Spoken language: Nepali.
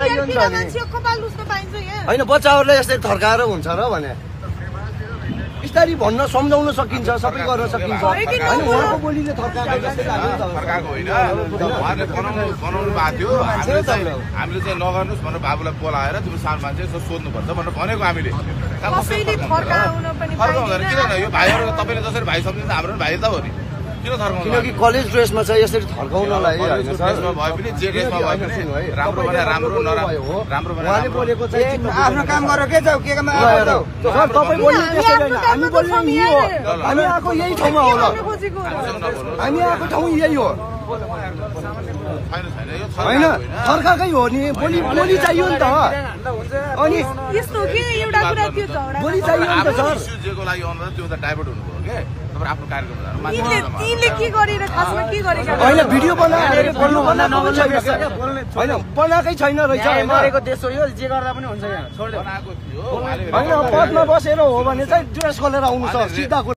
चाहियो नि त नि हैन बच्चाहरुले यसरी थर्काएर हुन्छ र भने बिस्तारी भन्न सम्झाउन सकिन्छ सबै गर्न सकिन्छ हैन उहाँको बोलीले थर्काएको जस्तै लाग्यो नि त थर्काएको होइन उहाँले बनाउनु भएको थियो हामीले चाहिँ नगर्नुस् भनेर बाबुलाई बोलाएर तिम्रो सानो मान्छे यसो सोध्नुपर्छ भनेर भनेको हामीले किन यो भाइहरू तपाईँले जसरी भाइ सम्झिन्छ हाम्रो भाइ त हो नि किन थर्काउनु किनकि कलेज ड्रेसमा चाहिँ यसरी थर्काउनलाई हैन ड्रेसमा भए पनि जे ड्रेसमा भए पनि राम्रो भने राम्रो नराम्रो राम्रो भने उहाँले बोलेको चाहिँ आफ्नो काम गर के जाऊ के काम जाऊ सर तपाईँ बोल्ने त्यसै होइन हामी बोल्ने नि हो हामी आएको यही ठाउँमा हो ल हामी आएको ठाउँ यही हो होइन थर्काकै हो नि बोली चाहियो नि त अनि यस्तो के एउटा कुरा त्यो झगडा बोली चाहियो नि त सर जेको लागि आउनु त्यो त डाइभर्ट हुनुभयो के तपाईँ आफ्नो कार्यक्रम तिनले के गरेर खासमा के गरेका होइन भिडियो बनाएर बोल्नु भन्दा छैन होइन बनाएकै छैन रहेछ मरेको देश हो यो जे गर्दा पनि हुन्छ यहाँ छोड्दै बनाएको थियो होइन पदमा बसेर हो भने चाहिँ ड्रेस खोलेर आउनु सर सिधा